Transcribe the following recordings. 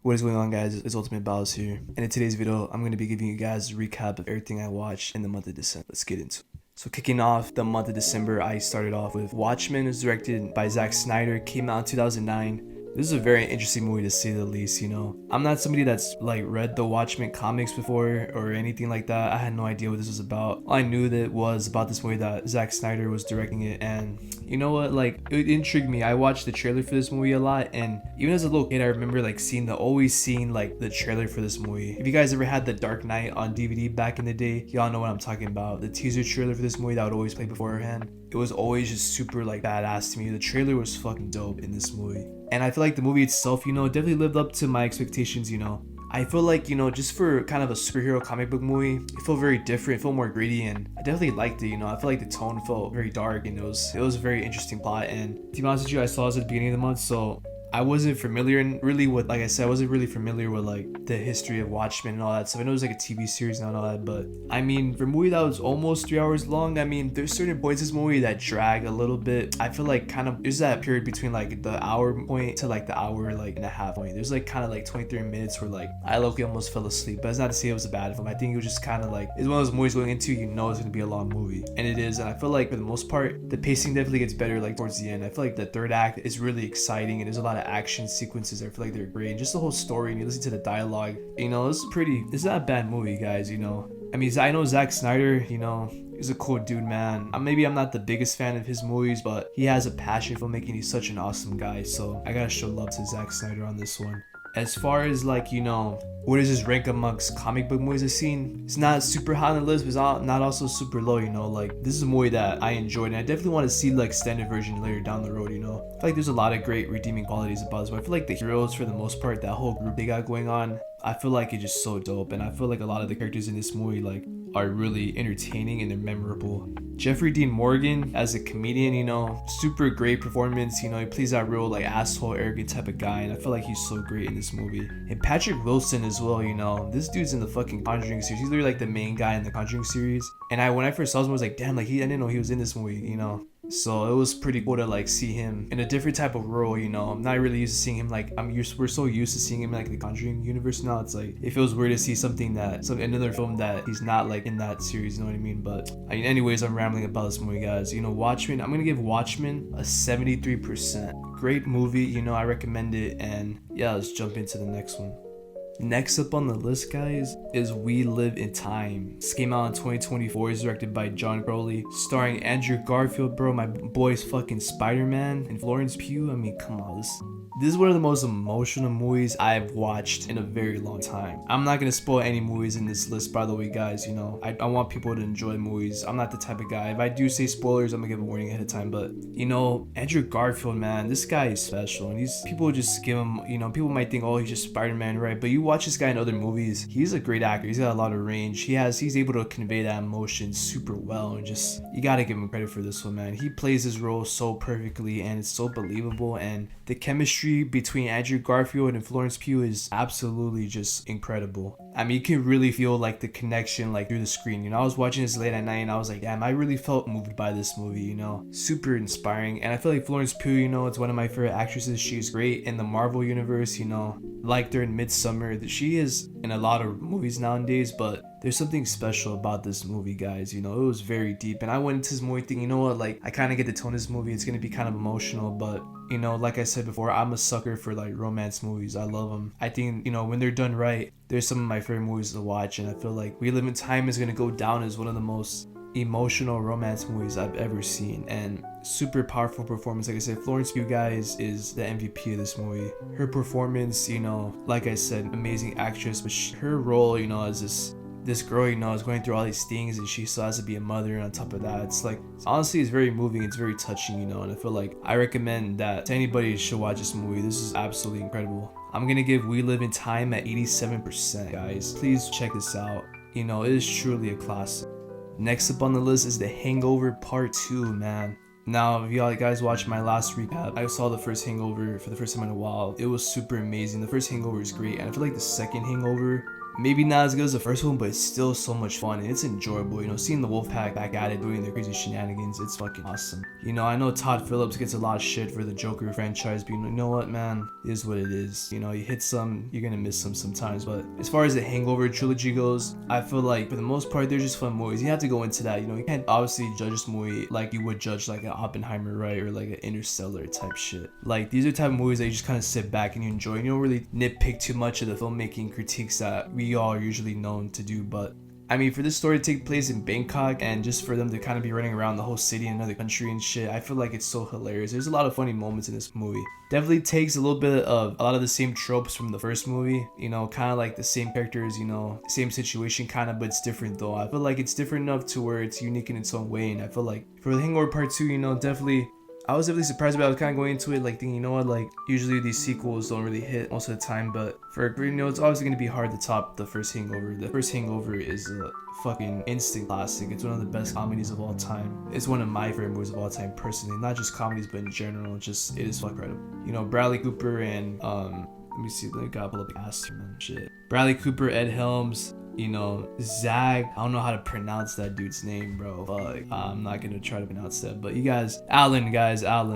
What is going on, guys? It's Ultimate Battles here, and in today's video I'm going to be giving you guys a recap of everything I watched in the month of December. Let's get into it. So kicking off the month of December, I started off with Watchmen. It was directed by Zack Snyder, came out in 2009. This is a very interesting movie to say the least, you know. I'm not somebody that's like read the Watchmen comics before or anything like that. I had no idea what this was about. All I knew that was about this movie that Zack Snyder was directing it, and you know what, like it intrigued me. I watched the trailer for this movie a lot, and even as a little kid I remember like always seeing like the trailer for this movie. If you guys ever had The Dark Knight on DVD back in the day, y'all know what I'm talking about. The teaser trailer for this movie that would always play beforehand. It was always just super like badass to me. The trailer was fucking dope in this movie. And I feel like the movie itself, you know, definitely lived up to my expectations, you know. I feel like, you know, just for kind of a superhero comic book movie, it felt very different, it felt more gritty, and I definitely liked it, you know. I feel like the tone felt very dark, and it was a very interesting plot. And to be honest with you, I saw this at the beginning of the month, so I wasn't familiar and really with, like I said, I wasn't really familiar with like the history of Watchmen and all that stuff. I know it was like a TV series and all that, but I mean, for a movie that was almost 3 hours long, I mean, there's certain points in this movie that drag a little bit. I feel like kind of there's that period between like the hour point to like the hour like and a half point. There's like kind of like 23 minutes where like I low-key almost fell asleep, but it's not to say it was a bad film. I think it was just kind of like, it's one of those movies going into, you know, it's gonna be a long movie, and it is. And I feel like for the most part the pacing definitely gets better like towards the end. I feel like the third act is really exciting, and there's a lot of action sequences. I feel like they're great, and just the whole story, and you listen to the dialogue, you know, it's not a bad movie, guys, you know. I mean, I know Zack Snyder, you know, he's a cool dude, man. Maybe I'm not the biggest fan of his movies, but he has a passion for making. He's such an awesome guy, so I gotta show love to Zack Snyder on this one. As far as like, you know, what does this rank amongst comic book movies I've seen? It's not super high on the list, but it's not also super low, you know. Like, this is a movie that I enjoyed, and I definitely want to see like extended version later down the road, you know. I feel like there's a lot of great redeeming qualities about this, but I feel like the heroes, for the most part, that whole group they got going on, I feel like it's just so dope. And I feel like a lot of the characters in this movie like are really entertaining and they're memorable. Jeffrey Dean Morgan as a comedian, you know, super great performance. You know, he plays that real like asshole, arrogant type of guy, and I feel like he's so great in this movie. And Patrick Wilson as well, you know, this dude's in the fucking Conjuring series. He's literally like the main guy in the Conjuring series. And when I first saw him, I was like, damn, like I didn't know he was in this movie, you know. So it was pretty cool to like see him in a different type of role, you know. I'm not really used to seeing him like we're so used to seeing him in, like the Conjuring universe now. It's like it feels weird to see another film that he's not like in that series, you know what I mean? But I mean, anyways, I'm rambling about this movie, guys. You know, Watchmen, I'm gonna give Watchmen a 73%. Great movie, you know, I recommend it. And yeah, let's jump into the next one. Next up on the list, guys, is We Live in Time. This came out in 2024. It's directed by John Crowley, starring Andrew Garfield, bro, my boy's fucking Spider-Man, and Florence Pugh. I mean, come on, this is one of the most emotional movies I've watched in a very long time. I'm not gonna spoil any movies in this list, by the way, guys. You know, I want people to enjoy movies. I'm not the type of guy. If I do say spoilers, I'm gonna give a warning ahead of time. But you know, Andrew Garfield, man, this guy is special, and people just give him, you know, people might think, oh, he's just Spider-Man, right? But you watch this guy in other movies, he's a great actor. He's got a lot of range. He's able to convey that emotion super well, and just, you gotta give him credit for this one, man. He plays his role so perfectly, and it's so believable, and the chemistry between Andrew Garfield and Florence Pugh is absolutely just incredible. I mean, you can really feel like the connection like through the screen. You know, I was watching this late at night and I was like, damn, I really felt moved by this movie, you know. Super inspiring. And I feel like Florence Pugh, you know, it's one of my favorite actresses. She's great in the Marvel universe, you know. Like her in Midsommar. She is in a lot of movies nowadays, but there's something special about this movie, guys. You know, it was very deep, and I went into this movie thinking, you know what, like I kind of get the tone of this movie. It's gonna be kind of emotional, but you know, like I said before, I'm a sucker for like romance movies. I love them. I think, you know, when they're done right, there's some of my favorite movies to watch, and I feel like We Live in Time is gonna go down as one of the most emotional romance movies I've ever seen, and super powerful performance. Like I said, Florence Pugh, guys, is the MVP of this movie. Her performance, you know, like I said, amazing actress, but her role, you know, as this girl, you know, is going through all these things, and she still has to be a mother, and on top of that, it's like, honestly, it's very moving, it's very touching, you know. And I feel like I recommend that to anybody who should watch this movie. This is absolutely incredible. I'm gonna give We Live in Time at 87%, guys. Please check this out. You know, it is truly a classic. Next up on the list is The Hangover Part 2, man. Now, if y'all guys watched my last recap, I saw the first Hangover for the first time in a while. It was super amazing. The first Hangover is great, and I feel like the second Hangover maybe not as good as the first one, but it's still so much fun and it's enjoyable. You know, seeing the Wolfpack back at it doing their crazy shenanigans, it's fucking awesome. You know, I know Todd Phillips gets a lot of shit for the Joker franchise, but you know what, man, it is what it is. You know, you hit some, you're gonna miss some sometimes. But as far as the Hangover trilogy goes, I feel like for the most part they're just fun movies. You have to go into that. You know, you can't obviously judge this movie like you would judge like an Oppenheimer, right, or like an Interstellar type shit. Like these are the type of movies that you just kind of sit back and you enjoy. You don't really nitpick too much of the filmmaking critiques that we all are usually known to do. But I mean, for this story to take place in Bangkok and just for them to kind of be running around the whole city in another country and shit, I feel like it's so hilarious. There's a lot of funny moments in this movie. Definitely takes a little bit of a lot of the same tropes from the first movie, you know, kind of like the same characters, you know, same situation kind of, but it's different though. I feel like it's different enough to where it's unique in its own way. And I feel like for The Hangover Part 2, you know, I was definitely surprised, but I was kind of going into it like thinking, you know what, like usually these sequels don't really hit most of the time, but for, you know, it's obviously going to be hard to top the first Hangover. The first Hangover is a fucking instant classic. It's one of the best comedies of all time. It's one of my favorite movies of all time personally, not just comedies but in general. Just, it is fucking incredible. You know, Bradley Cooper and let me see, let me pull up the cast here, man. Shit, Bradley Cooper, Ed Helms, you know, Zach, I don't know how to pronounce that dude's name, bro. Fuck, I'm not gonna try to pronounce that. But you guys, Alan,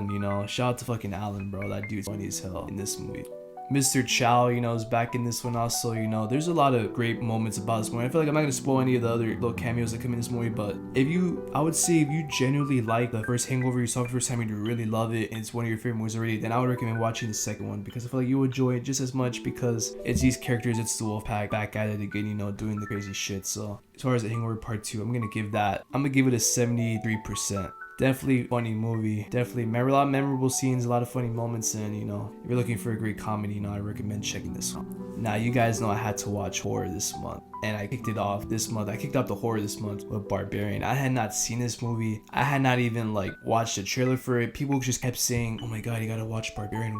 you know, shout out to fucking Alan, bro. That dude's funny as hell in this movie. Mr. Chow, you know, is back in this one also. You know, there's a lot of great moments about this movie. I feel like I'm not gonna spoil any of the other little cameos that come in this movie, but I would say if you genuinely like the first Hangover, you saw it the first time and you really love it and it's one of your favorite movies already, then I would recommend watching the second one, because I feel like you enjoy it just as much because it's these characters, it's the Wolfpack back at it again, you know, doing the crazy shit. So as far as The Hangover Part 2, I'm gonna give it a 73%. Definitely funny movie. Definitely a lot of memorable scenes, a lot of funny moments, and you know, if you're looking for a great comedy, you know, I recommend checking this one. Now, you guys know I had to watch horror this month, and I kicked off the horror this month with Barbarian. I had not seen this movie. I had not even like watched a trailer for it. People just kept saying, oh my god, you gotta watch Barbarian,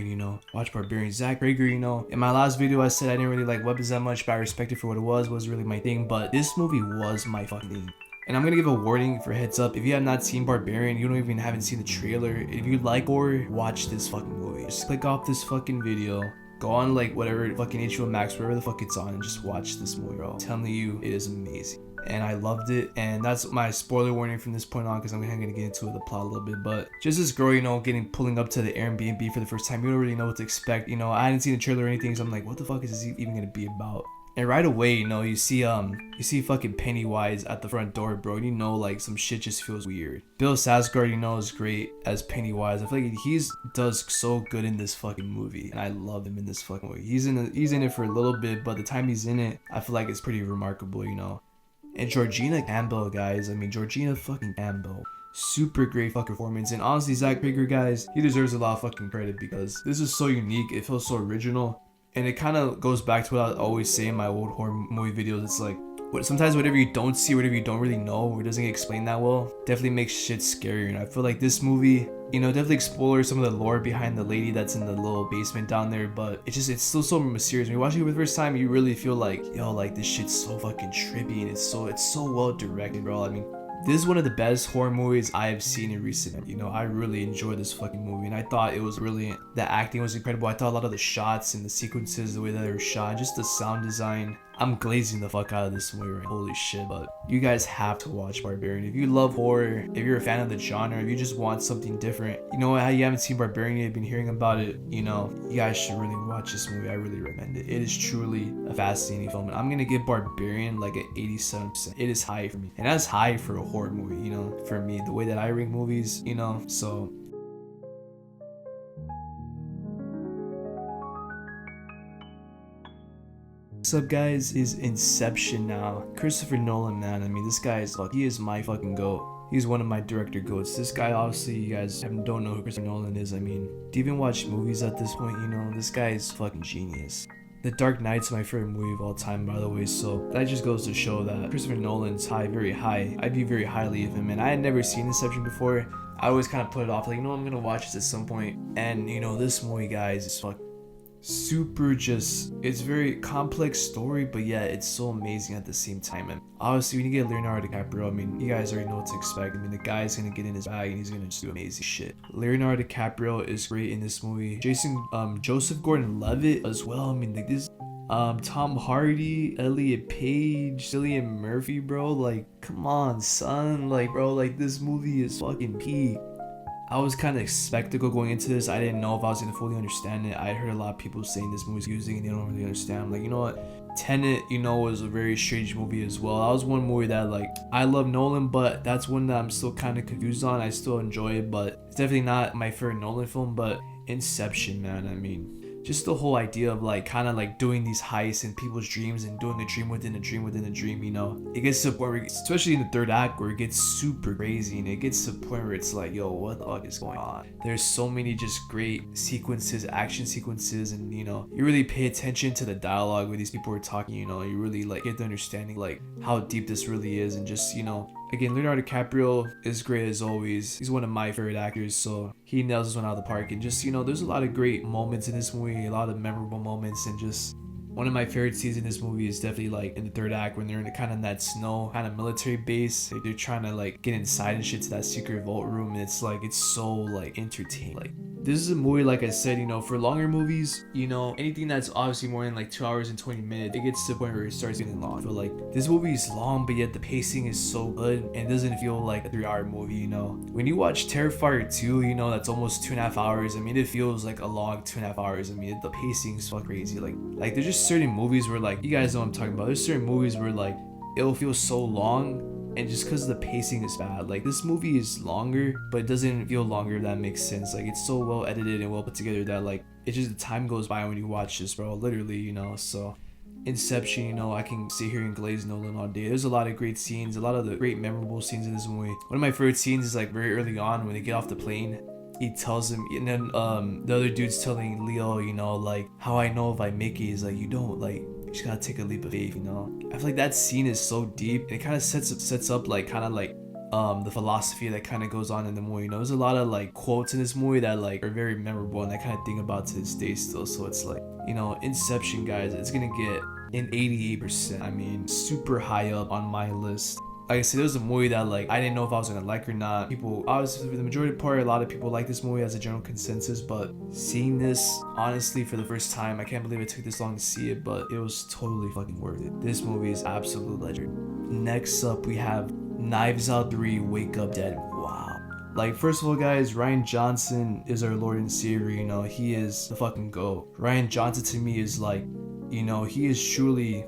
you know, watch Barbarian. Zach Rager, you know, in my last video I said I didn't really like weapons that much, but I respect it for what it was really my thing. But this movie was my fucking thing. And I'm gonna give a warning for heads up. If you have not seen Barbarian, you haven't seen the trailer, if you like horror, watch this fucking movie. Just click off this fucking video, go on like whatever fucking HBO Max, wherever the fuck it's on, and just watch this movie, bro. I'm telling you, it is amazing. And I loved it, and that's my spoiler warning from this point on, because I'm gonna get into the plot a little bit. But just this girl, you know, pulling up to the Airbnb for the first time, you don't really know what to expect. You know, I hadn't seen the trailer or anything, so I'm like, what the fuck is this even gonna be about? And right away, you know, you see fucking Pennywise at the front door, bro. And you know, like, some shit just feels weird. Bill Skarsgård, you know, is great as Pennywise. I feel like he does so good in this fucking movie, and I love him in this fucking movie. He's in it for a little bit, but the time he's in it, I feel like it's pretty remarkable, you know. And Georgina Campbell, guys. I mean, Georgina fucking Campbell. Super great fucking performance. And honestly, Zach Rager, guys, he deserves a lot of fucking credit, because this is so unique. It feels so original. And it kind of goes back to what I always say in my old horror movie videos. It's like, sometimes whatever you don't see, whatever you don't really know, or doesn't get explained that well, definitely makes shit scarier. And I feel like this movie, you know, definitely explores some of the lore behind the lady that's in the little basement down there. But it's still so mysterious. When you're watching it for the first time, you really feel like, yo, like, this shit's so fucking trippy, and it's so well directed, bro. I mean, this is one of the best horror movies I have seen in recent. You know, I really enjoyed this fucking movie, and I thought it was brilliant. The acting was incredible. I thought a lot of the shots and the sequences, the way that they were shot, just the sound design. I'm glazing the fuck out of this movie right now. Holy shit. But you guys have to watch Barbarian. If you love horror, if you're a fan of the genre, if you just want something different, you know how you haven't seen Barbarian, you've been hearing about it, you know, you guys should really watch this movie. I really recommend it. It is truly a fascinating film, and I'm gonna give Barbarian like an 87%. It is high for me, and that's high for a horror movie, you know, for me, the way that I rank movies, you know. So what's up, guys, is Inception now. Christopher Nolan, man. I mean, this guy is like, he is my fucking goat. He's one of my director goats. This guy, obviously, you guys don't know who Christopher Nolan is. I mean, do you even watch movies at this point? You know, this guy is fucking genius. The Dark Knight's my favorite movie of all time, by the way, so that just goes to show that Christopher Nolan's very high. I view very highly of him, and I had never seen Inception before. I always kind of put it off, like, you know, I'm gonna watch this at some point. And, you know, this movie, guys, is fucking super it's very complex story, but yeah, it's so amazing at the same time. And obviously when you get Leonardo DiCaprio, I mean, you guys already know what to expect. I mean, the guy's gonna get in his bag and he's gonna just do amazing shit. Leonardo DiCaprio is great in this movie. Joseph Gordon-Levitt as well. I mean, like, this Tom Hardy, Elliot Page, Cillian Murphy, bro. Like, come on, son. Like, bro, like this movie is fucking peak. I was kind of skeptical going into this. I didn't know if I was gonna fully understand it. I heard a lot of people saying this movie's confusing and they don't really understand. I'm like, you know what? Tenet, you know, was a very strange movie as well. That was one movie that, like, I love Nolan, but that's one that I'm still kind of confused on. I still enjoy it, but it's definitely not my favorite Nolan film. But Inception, man, I mean, just the whole idea of like kind of like doing these heists in people's dreams and doing a dream within a dream within a dream, you know, it gets to the point where, especially in the third act, where it gets super crazy and it gets to the point where it's like, yo, what the fuck is going on? There's so many just great sequences, action sequences, and you know, you really pay attention to the dialogue where these people are talking, you know, you really like get the understanding like how deep this really is. And just, you know, again, Leonardo DiCaprio is great as always. He's one of my favorite actors, so he nails this one out of the park. And just, you know, there's a lot of great moments in this movie, a lot of memorable moments, and just one of my favorite scenes in this movie is definitely like in the third act when they're in kind of that snow kind of military base. They're trying to like get inside and shit to that secret vault room, and it's like, it's so like entertaining. Like, this is a movie, like I said, you know, for longer movies, you know, anything that's obviously more than like 2 hours and 20 minutes, it gets to the point where it starts getting long. I feel like this movie is long, but yet the pacing is so good and it doesn't feel like a 3-hour movie, you know. When you watch Terrifier 2, you know, that's almost 2.5 hours. I mean, it feels like a long 2.5 hours. I mean, the pacing is fucking crazy. Like there's just certain movies where, like, you guys know what I'm talking about. There's certain movies where like it'll feel so long, and just because the pacing is bad. Like, this movie is longer, but it doesn't feel longer, if that makes sense. Like, it's so well edited and well put together that like it just, the time goes by when you watch this, bro, literally, you know. So Inception, you know, I can sit here and glaze Nolan all day. There's a lot of great scenes, a lot of the great memorable scenes in this movie. One of my favorite scenes is like very early on when they get off the plane. He tells him, and then the other dude's telling Leo, you know, like, how I know if I make it is like, you don't, like, you just gotta take a leap of faith, you know. I feel like that scene is so deep, and it kind of sets up like kind of like the philosophy that kind of goes on in the movie. You know, there's a lot of like quotes in this movie that like are very memorable, and I kind of think about to this day still. So it's like, you know, Inception, guys, it's gonna get an 88%. I mean, super high up on my list. Like I said, it was a movie that like I didn't know if I was gonna like or not. People, obviously, for the majority part, a lot of people like this movie as a general consensus, but seeing this honestly for the first time, I can't believe it took this long to see it, but it was totally fucking worth it. This movie is absolute legend. Next up, we have Knives Out 3: Wake Up Dead. Wow. Like, first of all, guys, Rian Johnson is our Lord and Savior. You know, he is the fucking GOAT. Rian Johnson to me is like, you know, he is truly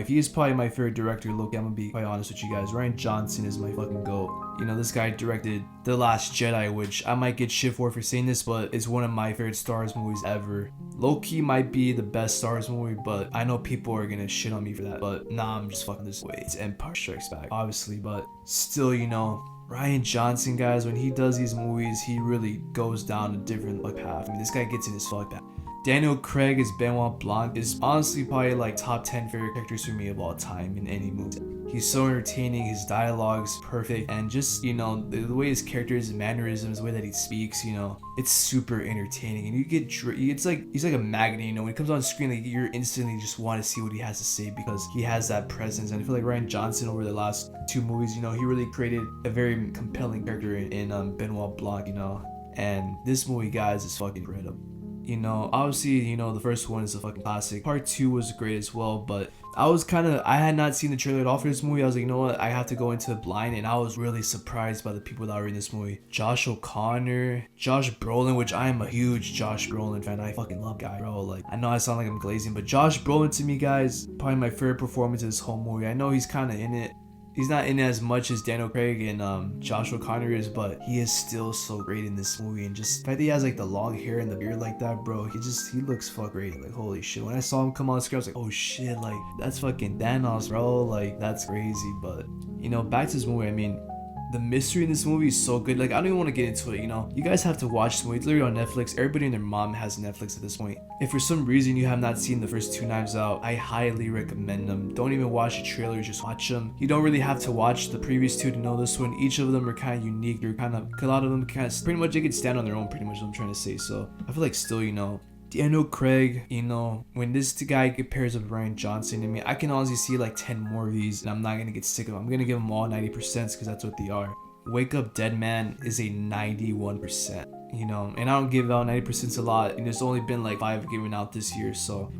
he is probably my favorite director. Look, I'm gonna be quite honest with you guys. Rian Johnson is my fucking GOAT. You know, this guy directed The Last Jedi, which I might get shit for saying this, but it's one of my favorite Star Wars movies ever. Low-key might be the best Star Wars movie, but I know people are gonna shit on me for that. But nah, I'm just fucking this way. It's Empire Strikes Back, obviously, but still, you know, Rian Johnson, guys, when he does these movies, he really goes down a different path. I mean, this guy gets in his fuck back. Daniel Craig as Benoit Blanc is honestly probably like top 10 favorite characters for me of all time in any movie. He's so entertaining, his dialogue's perfect, and just, you know, the way his character is, mannerisms, the way that he speaks, you know, it's super entertaining. And you get, it's like, he's like a magnet, you know, when he comes on screen, like, you're instantly just want to see what he has to say because he has that presence. And I feel like Rian Johnson over the last 2 movies, you know, he really created a very compelling character in Benoit Blanc, you know, and this movie, guys, is fucking incredible. You know, obviously, you know, the first one is a fucking classic. Part 2 was great as well, but I had not seen the trailer at all for this movie. I was like, you know what, I have to go into it blind, and I was really surprised by the people that were in this movie. Josh O'Connor, Josh Brolin, which I am a huge Josh Brolin fan. I fucking love guy, bro. Like, I know I sound like I'm glazing, but Josh Brolin to me, guys, probably my favorite performance of this whole movie. I know he's kind of in it. He's not in it as much as Daniel Craig and Josh O'Connor is, but he is still so great in this movie. And just the fact that he has like the long hair and the beard like that, bro, he looks fucking great. Like, holy shit. When I saw him come on screen, I was like, oh shit, like, that's fucking Thanos, bro. Like, that's crazy. But, you know, back to this movie, I mean, the mystery in this movie is so good. Like, I don't even want to get into it, you know. You guys have to watch this movie. It's literally on Netflix. Everybody and their mom has Netflix at this point. If for some reason you have not seen the first 2 Knives Out, I highly recommend them. Don't even watch the trailers, just watch them. You don't really have to watch the previous 2 to know this one. Each of them are kind of unique. They're kind of, a lot of them kind of, pretty much they can stand on their own, pretty much what I'm trying to say. So I feel like still, you know, Daniel Craig, you know, when this guy compares with Rian Johnson, I mean, I can honestly see like 10 more of these, and I'm not going to get sick of them. I'm going to give them all 90% because that's what they are. Wake Up Dead Man is a 91%, you know, and I don't give out 90% a lot, and there's only been like 5 given out this year, so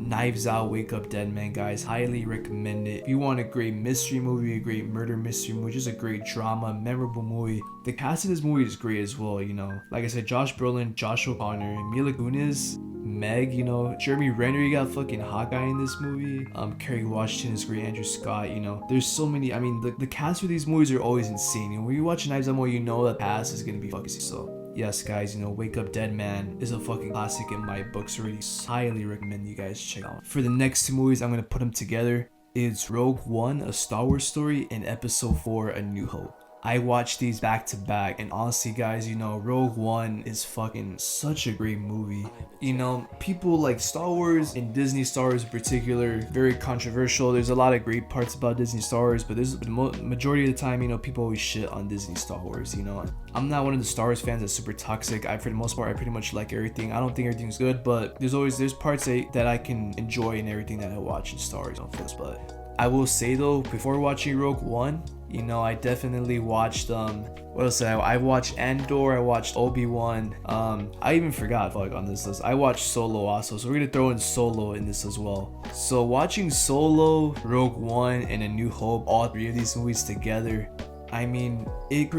Knives Out, Wake Up Dead Man, guys. Highly recommend it. If you want a great mystery movie, a great murder mystery movie, just a great drama, memorable movie. The cast of this movie is great as well, you know. Like I said, Josh Brolin, Josh O'Connor, Mila Kunis, Meg, you know, Jeremy Renner, you got fucking Hawkeye in this movie. Kerry Washington is great, Andrew Scott, you know. There's so many, I mean, the cast for these movies are always insane. And when you watch Knives Out movie, you know the cast is gonna be fucking so. Yes, guys, you know, Wake Up Dead Man is a fucking classic in my books already. Highly recommend you guys check out. For the next two movies, I'm gonna put them together. It's Rogue One, A Star Wars Story, and Episode 4, A New Hope. I watched these back to back, and honestly, guys, you know, Rogue One is fucking such a great movie. You know, people like Star Wars and Disney Star Wars in particular, very controversial. There's a lot of great parts about Disney Star Wars, but there's the majority of the time, you know, people always shit on Disney Star Wars, you know. I'm not one of the Star Wars fans that's super toxic. For the most part, I pretty much like everything. I don't think everything's good, but there's parts that I can enjoy in everything that I watch in Star Wars, but I will say though, before watching Rogue One, you know, I definitely watched what else did I watched Andor, I watched Obi-Wan, I even forgot on this list. I watched Solo also, so we're gonna throw in Solo in this as well. So watching Solo, Rogue One, and A New Hope, all three of these movies together, I mean, it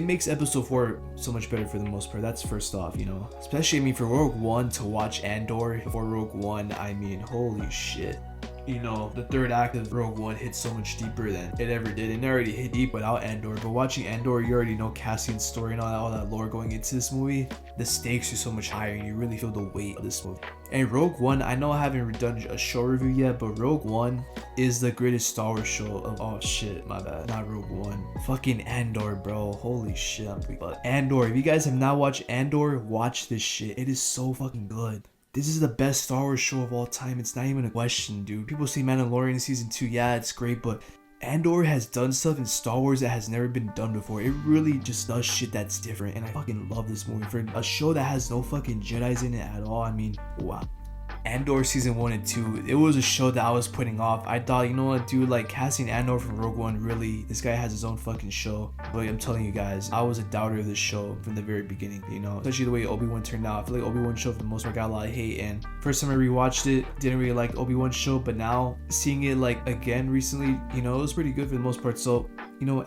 makes episode 4 so much better for the most part. That's first off, you know. Especially, I mean, for Rogue One to watch Andor before Rogue One, I mean, holy shit. You know, the third act of Rogue One hit so much deeper than it ever did. And it already hit deep without Andor. But watching Andor, you already know Cassian's story and all that lore going into this movie. The stakes are so much higher and you really feel the weight of this movie. And Rogue One, I know I haven't done a show review yet, but Rogue One is the greatest Star Wars show of, oh shit, my bad, not Rogue One. Fucking Andor, bro, holy shit, but Andor, if you guys have not watched Andor, watch this shit. It is so fucking good. This is the best Star Wars show of all time. It's not even a question, dude. People say Mandalorian season 2, yeah, it's great, but Andor has done stuff in Star Wars that has never been done before. It really just does shit that's different, and I fucking love this movie. For a show that has no fucking Jedis in it at all, I mean, wow. Andor season 1 and 2, it was a show that I was putting off. I thought, you know what, dude, like casting Andor from Rogue One, really, this guy has his own fucking show. But I'm telling you guys, I was a doubter of this show from the very beginning, you know, especially the way Obi-Wan turned out. I feel like Obi-Wan show for the most part got a lot of hate, and first time I rewatched it, didn't really like Obi-Wan show, but now seeing it like again recently, you know, it was pretty good for the most part. So, you know,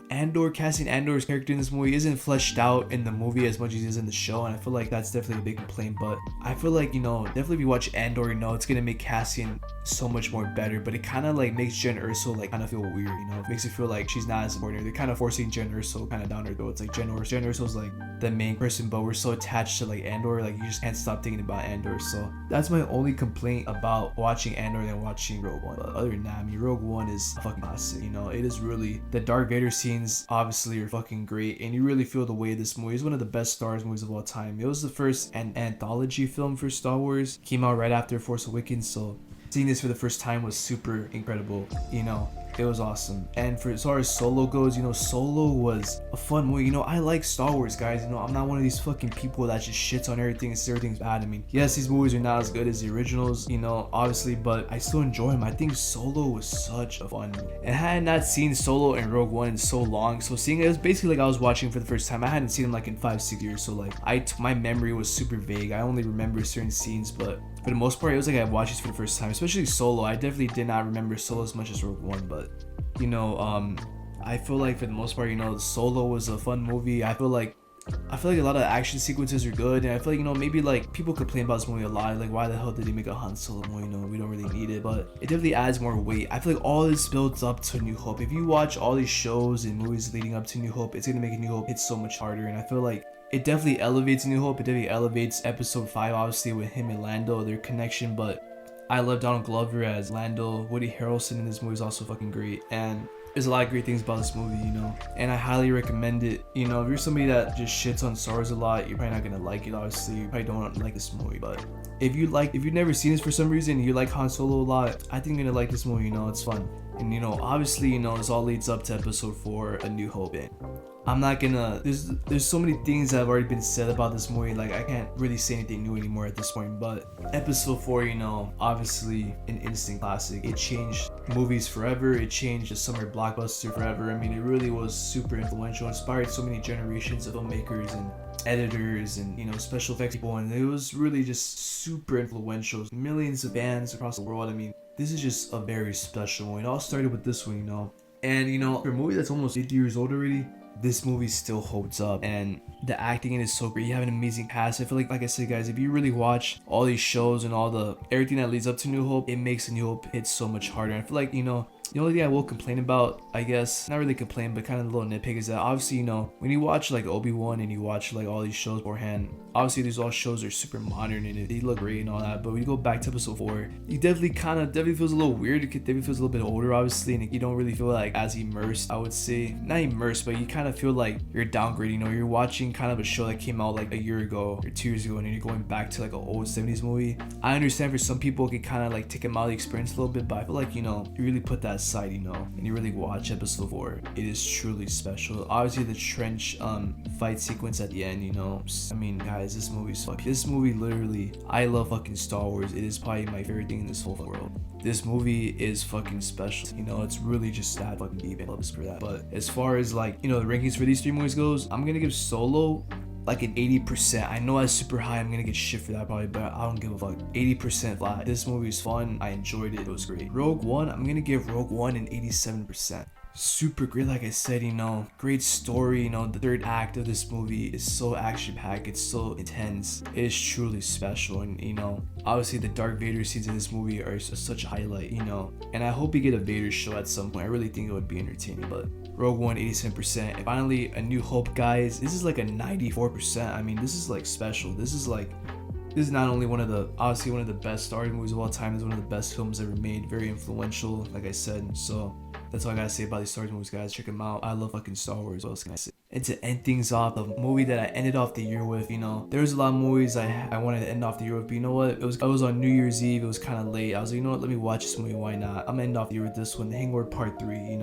casting Andor's character in this movie isn't fleshed out in the movie as much as it is in the show, and I feel like that's definitely a big complaint. But I feel like, you know, definitely if you watch Andor, you know, it's gonna make Cassian so much more better, but it kind of like makes Jen Erso like kind of feel weird, you know. It makes it feel like she's not as important. They're kind of forcing Jen Erso kind of down her throat. It's like Jen Erso's like the main person, but we're so attached to like Andor, like you just can't stop thinking about Andor. So that's my only complaint about watching Andor than watching Rogue One. But other than that, I mean, Rogue One is a fucking classic, you know. It is really, the Darth Vader scenes obviously are fucking great, and you really feel the weight of this movie. It's one of the best Star Wars movies of all time. It was the first anthology film for Star Wars, came out right after Force Awakens, so seeing this for the first time was super incredible, you know. It was awesome. And for as far as Solo goes, you know, Solo was a fun movie. You know, I like Star Wars, guys. You know, I'm not one of these fucking people that just shits on everything and says everything's bad. I mean, yes, these movies are not as good as the originals, you know, obviously, but I still enjoy them. I think Solo was such a fun movie. And I had not seen Solo and Rogue One in so long, so seeing it was basically like I was watching for the first time. I hadn't seen them like in 5-6 years, so like my memory was super vague. I only remember certain scenes, but for the most part, it was like I watched this for the first time, especially Solo. I definitely did not remember Solo as much as Rogue One, but you know, I feel like for the most part, you know, Solo was a fun movie. I feel like a lot of action sequences are good, and I feel like, you know, maybe like people complain about this movie a lot, like why the hell did they make a Han Solo movie? You know, we don't really need it, but it definitely adds more weight. I feel like all this builds up to New Hope. If you watch all these shows and movies leading up to New Hope, it's gonna make New Hope hit so much harder, and I feel like it definitely elevates New Hope. It definitely elevates Episode 5, obviously, with him and Lando, their connection. But I love Donald Glover as Lando. Woody Harrelson in this movie is also fucking great. And there's a lot of great things about this movie, you know. And I highly recommend it. You know, if you're somebody that just shits on Star Wars a lot, you're probably not gonna like it, obviously. You probably don't like this movie. But if you've never seen this for some reason, you like Han Solo a lot, I think you're gonna like this movie, you know, it's fun. And obviously, this all leads up to episode 4, A New Hope. And I'm not gonna, there's so many things that have already been said about this movie, like I can't really say anything new anymore at this point. But episode 4, obviously an instant classic. It changed movies forever. It changed the summer blockbuster forever. I mean, it really was super influential, inspired so many generations of filmmakers and editors and special effects people, and it was really just super influential. Millions of fans across the world. I mean, this is just a very special one. It all started with this one, and for a movie that's almost 50 years old already, this movie still holds up, and the acting in it is so great. You have an amazing cast. I feel like I said, guys, if you really watch all these shows and everything that leads up to New Hope, it makes A New Hope hit so much harder. And I feel like the only thing I will complain about, I guess, not really complain, but kind of a little nitpick, is that obviously, when you watch like Obi-Wan and you watch like all these shows beforehand, obviously these all shows are super modern and they look great and all that. But when you go back to episode 4, you definitely feels a little weird. It definitely feels a little bit older, obviously, and you don't really feel like as immersed, I would say. Not immersed, but you kind of feel like you're downgrading. You're watching kind of a show that came out like a year ago or 2 years ago, and you're going back to like an old 70s movie. I understand for some people it can kind of like take them out of the experience a little bit, but I feel like you really put that aside, and you really watch episode 4, it is truly special. Obviously the trench fight sequence at the end, I mean, guys, this movie literally, I love fucking Star Wars. It is probably my favorite thing in this whole world. This movie is fucking special. It's really just that fucking deep. I love this for that. But as far as like the rankings for these 3 movies goes, I'm gonna give Solo like an 80%. I know that's super high. I'm gonna get shit for that probably, but I don't give a fuck. 80% flat. This movie is fun. I enjoyed it. It was great. Rogue One, I'm gonna give Rogue One an 87%. Super great, like I said, great story. The third act of this movie is so action packed, it's so intense, it is truly special. And obviously the Darth Vader scenes in this movie are such a highlight, and I hope we get a Vader show at some point. I really think it would be entertaining. But Rogue One, 87%. And finally, A New Hope, guys, this is like a 94%. I mean, this is like special. This is not only obviously one of the best Star Wars movies of all time. It's one of the best films ever made. Very influential, like I said. So that's all I gotta say about these Star Wars movies, guys. Check them out. I love fucking Star Wars. What else can I say? And to end things off, the movie that I ended off the year with, there was a lot of movies I wanted to end off the year with, but you know what? I was on New Year's Eve. It was kind of late. I was like, let me watch this movie. Why not? I'm gonna end off the year with this one, The Hangover Part 3.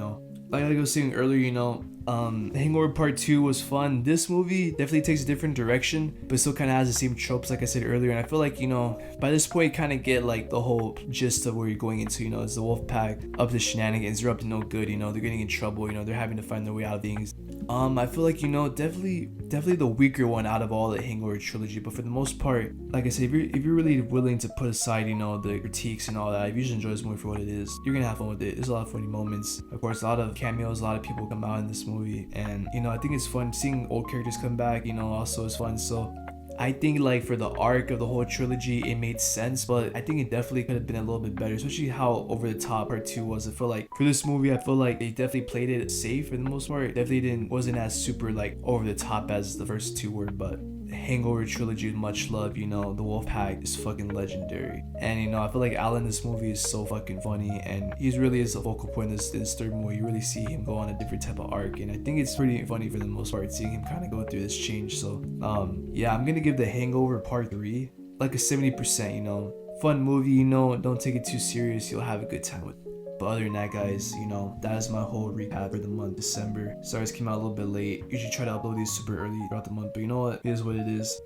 Like I was saying earlier, The Hangover Part 2 was fun. This movie definitely takes a different direction, but still kind of has the same tropes like I said earlier. And I feel like, by this point, you kind of get like the whole gist of where you're going into. It's the wolf pack up to shenanigans. They're up to no good. They're getting in trouble. They're having to find their way out of things. I feel like, definitely the weaker one out of all the Hangover trilogy. But for the most part, like I said, if you're really willing to put aside, the critiques and all that, if you just enjoy this movie for what it is, you're gonna have fun with it. There's a lot of funny moments. Of course, a lot of cameos, a lot of people come out in this movie, and I think it's fun seeing old characters come back. Also is fun. So I think like for the arc of the whole trilogy, it made sense, but I think it definitely could have been a little bit better, especially how over the top Part 2 was. I feel like for this movie, I feel like they definitely played it safe for the most part. It definitely wasn't as super like over the top as the first 2 were, but the Hangover trilogy, much love. The wolf pack is fucking legendary. And I feel like Alan in this movie is so fucking funny, and he's really is a focal point in this third movie. You really see him go on a different type of arc, and I think it's pretty funny for the most part, seeing him kind of go through this change. So yeah, I'm gonna give The Hangover Part 3 like a 70%. Fun movie. Don't take it too serious. You'll have a good time with it. But other than that, guys, that is my whole recap for the month December. Stars came out a little bit late. Usually try to upload these super early throughout the month, but you know what? It is what it is.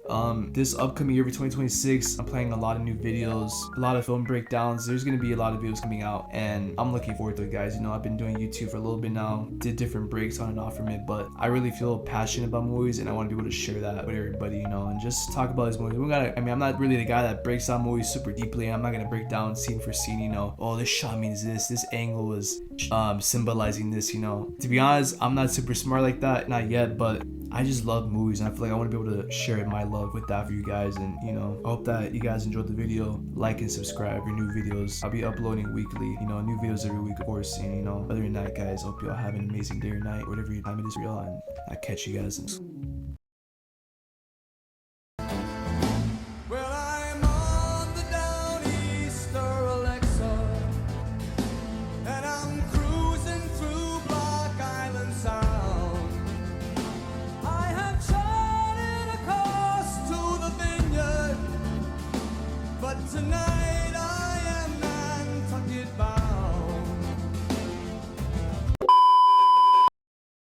This upcoming year for 2026, I'm planning a lot of new videos, a lot of film breakdowns. There's gonna be a lot of videos coming out, and I'm looking forward to it, guys. I've been doing YouTube for a little bit now, did different breaks on and off from it, but I really feel passionate about movies, and I want to be able to share that with everybody, and just talk about these movies. I'm not really the guy that breaks down movies super deeply. I'm not gonna break down scene for scene. Oh, this shot means this angle is symbolizing this. To be honest, I'm not super smart like that, not yet, but I just love movies, and I feel like I want to be able to share my love with that for you guys. And I hope that you guys enjoyed the video. Like and subscribe for new videos. I'll be uploading weekly, new videos every week, of course. And other than that, guys, hope y'all have an amazing day or night, whatever time it is for y'all, and I'll catch you guys in tonight.